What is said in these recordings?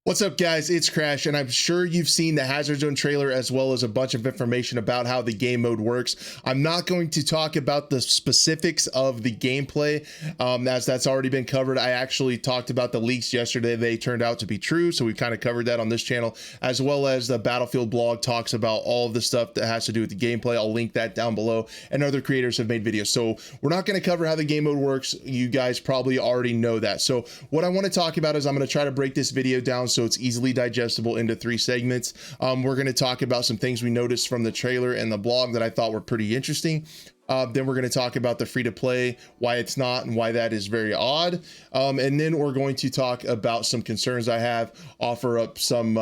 What's up, guys? It's Crash, and I'm sure you've seen the Hazard Zone trailer as well as a bunch of information about how the game mode works. I'm not going to talk about the specifics of the gameplay, as that's already been covered. I actually talked about the leaks yesterday. They turned out to be true, so we kind of covered that on this channel, as well as the Battlefield blog talks about all of the stuff that has to do with the gameplay. I'll link that down below, and other creators have made videos. So we're not going to cover how the game mode works. You guys probably already know that. So what I want to talk about is I'm going to try to break this video down so it's easily digestible into 3 segments. We're going to talk about some things we noticed from the trailer and the blog that I thought were pretty interesting. Then we're going to talk about the free-to-play, why it's not and why that is very odd. And then we're going to talk about some concerns I have, offer up some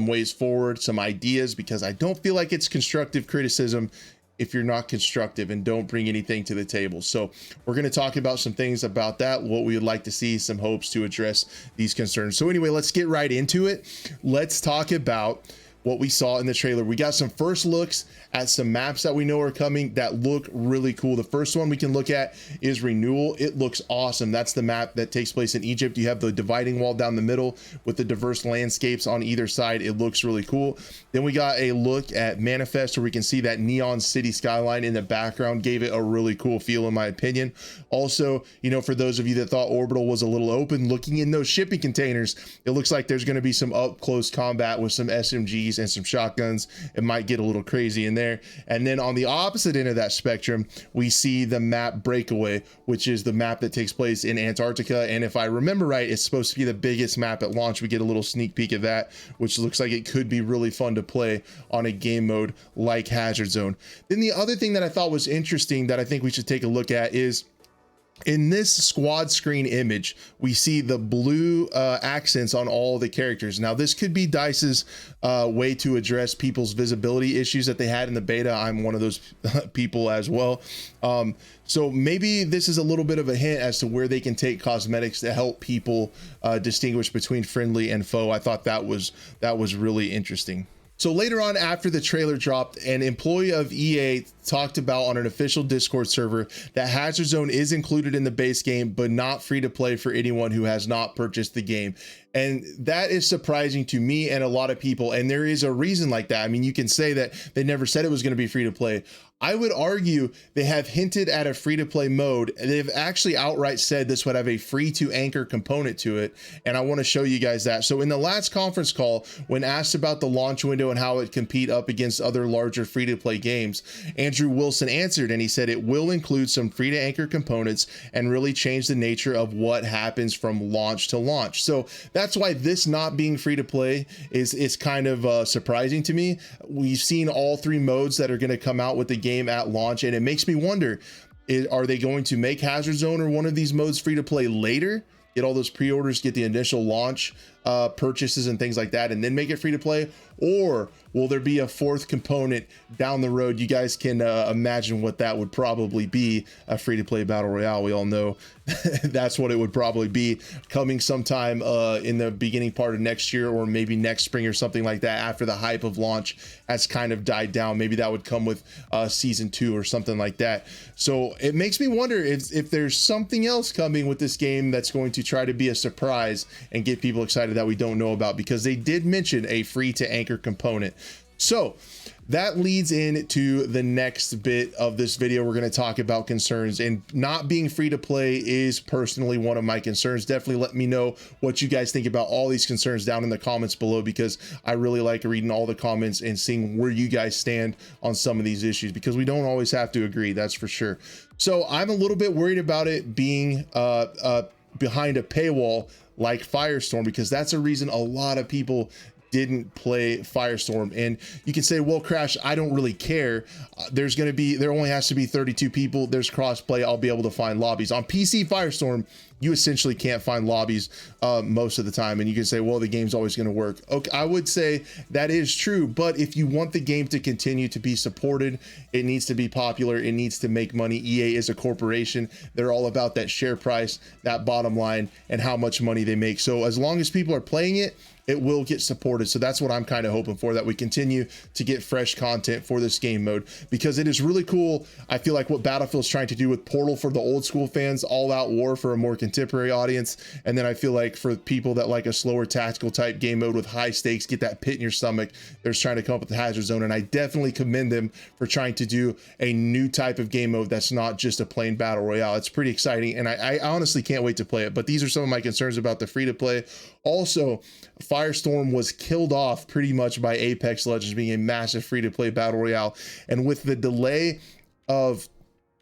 ways forward, some ideas, because I don't feel like it's constructive criticism if you're not constructive and don't bring anything to the table. So we're going to talk about some things about that, what we would like to see, some hopes to address these concerns. So anyway, let's get right into it. Let's talk about what we saw in the trailer. We got some first looks at some maps that we know are coming that look really cool. The first one we can look at is Renewal. It looks awesome. That's the map that takes place in Egypt. You have the dividing wall down the middle with the diverse landscapes on either side. It looks really cool. Then we got a look at Manifest, where we can see that neon city skyline in the background. Gave it a really cool feel, in my opinion. Also, you know, for those of you that thought Orbital was a little open, looking in those shipping containers, it looks like there's going to be some up close combat with some SMGs and some shotguns. It might get a little crazy in there. And then on the opposite end of that spectrum, we see the map Breakaway, which is the map that takes place in Antarctica. And if I remember right, it's supposed to be the biggest map at launch. We get a little sneak peek of that, which looks like it could be really fun to play on a game mode like Hazard Zone. Then the other thing that I thought was interesting that I think we should take a look at is, in this squad screen image, we see the blue accents on all the characters. Now, this could be DICE's way to address people's visibility issues that they had in the beta. I'm one of those people as well. So maybe this is a little bit of a hint as to where they can take cosmetics to help people distinguish between friendly and foe. I thought that was really interesting. So later on, after the trailer dropped, an employee of EA talked about on an official Discord server that Hazard Zone is included in the base game, but not free to play for anyone who has not purchased the game. And that is surprising to me and a lot of people. And there is a reason like that. I mean, you can say that they never said it was going to be free to play. I would argue they have hinted at a free-to-play mode. They've actually outright said this would have a free-to-anchor component to it, and I want to show you guys that. So in the last conference call, when asked about the launch window and how it compete up against other larger free-to-play games, Andrew Wilson answered, and he said it will include some free-to-anchor components and really change the nature of what happens from launch to launch. So that's why this not being free-to-play is kind of surprising to me. We've seen all 3 modes that are going to come out with the game at launch, and it makes me wonder, are they going to make Hazard Zone or one of these modes free to play later, get all those pre-orders, get the initial launch purchases and things like that, and then make it free to play? Or will there be a 4th component down the road? You guys can imagine what that would probably be. A free-to-play battle royale, we all know that's what it would probably be, coming sometime in the beginning part of next year, or maybe next spring or something like that, after the hype of launch has kind of died down. Maybe that would come with season 2 or something like that. So it makes me wonder if there's something else coming with this game that's going to try to be a surprise and get people excited that we don't know about, because they did mention a free to anchor component. So that leads into the next bit of this video. We're going to talk about concerns, and not being free to play is personally one of my concerns. Definitely let me know what you guys think about all these concerns down in the comments below, because I really like reading all the comments and seeing where you guys stand on some of these issues, because we don't always have to agree, that's for sure. So I'm a little bit worried about it being behind a paywall like Firestorm, because that's a reason a lot of people didn't play Firestorm. And you can say, well, Crash, I don't really care. There only has to be 32 people. There's crossplay. I'll be able to find lobbies. On PC Firestorm, you essentially can't find lobbies most of the time. And you can say, well, the game's always going to work. Okay, I would say that is true. But if you want the game to continue to be supported, it needs to be popular. It needs to make money. EA is a corporation. They're all about that share price, that bottom line, and how much money they make. So as long as people are playing it, it will get supported. So that's what I'm kind of hoping for, that we continue to get fresh content for this game mode, because it is really cool. I feel like what Battlefield's trying to do with Portal for the old school fans, All Out War for a more contemporary audience. And then I feel like for people that like a slower tactical type game mode with high stakes, get that pit in your stomach, they're trying to come up with the Hazard Zone. And I definitely commend them for trying to do a new type of game mode that's not just a plain battle royale. It's pretty exciting, and I honestly can't wait to play it. But these are some of my concerns about the free to play. Also, Firestorm was killed off pretty much by Apex Legends being a massive free to play battle royale, and with the delay of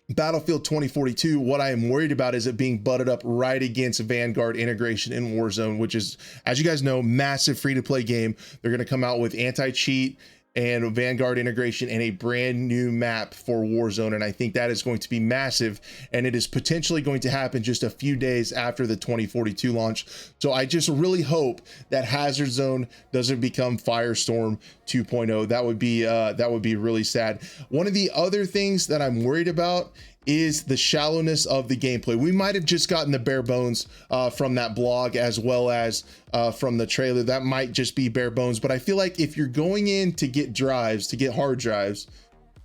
Battlefield 2042, what I am worried about is it being butted up right against Vanguard integration in Warzone, which is, as you guys know, massive free to play game. They're going to come out with anti-cheat and Vanguard integration and a brand new map for Warzone, and I think that is going to be massive, and it is potentially going to happen just a few days after the 2042 launch. So I just really hope that Hazard Zone doesn't become Firestorm 2.0. That would be really sad. One of the other things that I'm worried about is the shallowness of the gameplay. We might have just gotten the bare bones from that blog, as well as from the trailer. That might just be bare bones, but I feel like if you're going in to get drives, to get hard drives,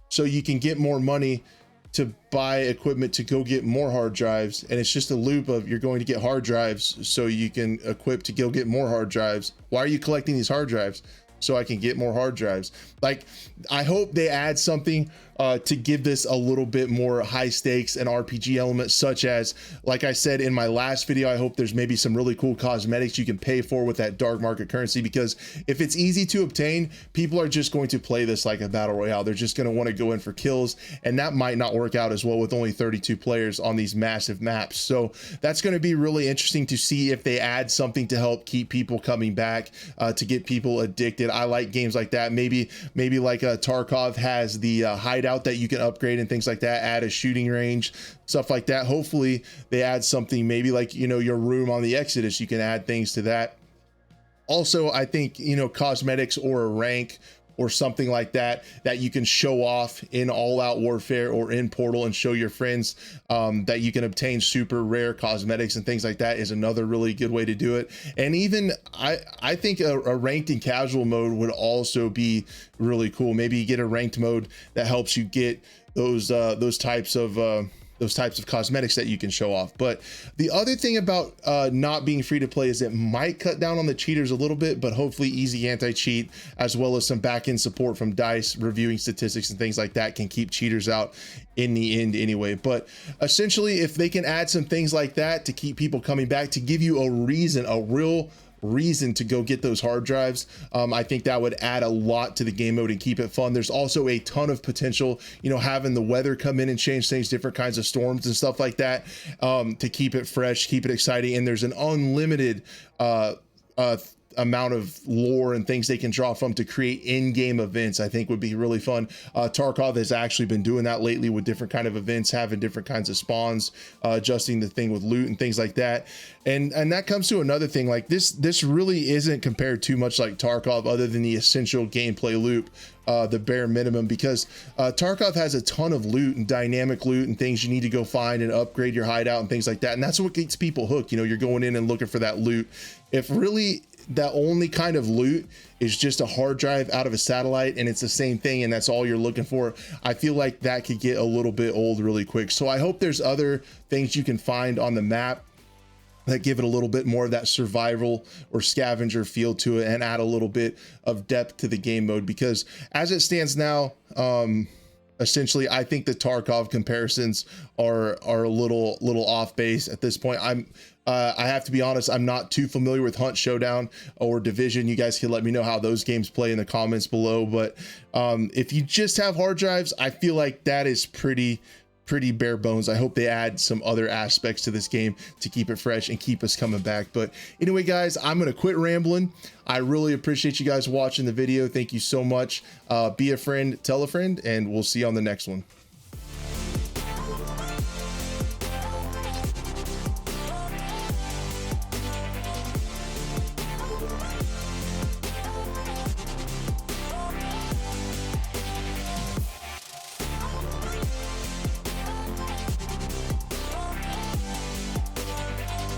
so you can get more money to buy equipment to go get more hard drives, and it's just a loop of you're going to get hard drives so you can equip to go get more hard drives. Why are you collecting these hard drives? So I can get more hard drives. Like, I hope they add something to give this a little bit more high stakes and RPG elements, such as, like I said in my last video, I hope there's maybe some really cool cosmetics you can pay for with that dark market currency, because if it's easy to obtain, people are just going to play this like a battle royale. They're just going to want to go in for kills, and that might not work out as well with only 32 players on these massive maps. So that's going to be really interesting to see if they add something to help keep people coming back, to get people addicted. I like games like that. Maybe like Tarkov has the hideout that you can upgrade and things like that, add a shooting range, stuff like that. Hopefully they add something, maybe like, you know, your room on the Exodus, you can add things to that. Also, I think, you know, cosmetics or a rank or something like that you can show off in All Out Warfare or in Portal and show your friends that you can obtain super rare cosmetics and things like that is another really good way to do it. And even I think a ranked and casual mode would also be really cool. Maybe you get a ranked mode that helps you get those types of cosmetics that you can show off. But the other thing about not being free to play is it might cut down on the cheaters a little bit, but hopefully easy anti-cheat, as well as some back-end support from DICE reviewing statistics and things like that, can keep cheaters out in the end anyway. But essentially, if they can add some things like that to keep people coming back, to give you a real reason to go get those hard drives, I think that would add a lot to the game mode and keep it fun. There's also a ton of potential, you know, having the weather come in and change things, different kinds of storms and stuff like that, to keep it fresh, keep it exciting. And there's an unlimited amount of lore and things they can draw from to create in-game events. I think would be really fun. Tarkov has actually been doing that lately with different kind of events, having different kinds of spawns, adjusting the thing with loot and things like that. And that comes to another thing, like this really isn't compared too much like Tarkov, other than the essential gameplay loop, the bare minimum, because Tarkov has a ton of loot and dynamic loot and things you need to go find and upgrade your hideout and things like that. And that's what gets people hooked. You know, you're going in and looking for that loot. If really that only kind of loot is just a hard drive out of a satellite and it's the same thing and that's all you're looking for, I feel like that could get a little bit old really quick. So I hope there's other things you can find on the map that give it a little bit more of that survival or scavenger feel to it, and add a little bit of depth to the game mode, because as it stands now, essentially I think the Tarkov comparisons are a little off base at this point. I have to be honest, I'm not too familiar with Hunt Showdown or Division. You guys can let me know how those games play in the comments below. But if you just have hard drives, I feel like that is pretty bare bones. I hope they add some other aspects to this game to keep it fresh and keep us coming back. But anyway, guys, I'm gonna quit rambling. I really appreciate you guys watching the video. Thank you so much. Be a friend, tell a friend, and we'll see you on the next one.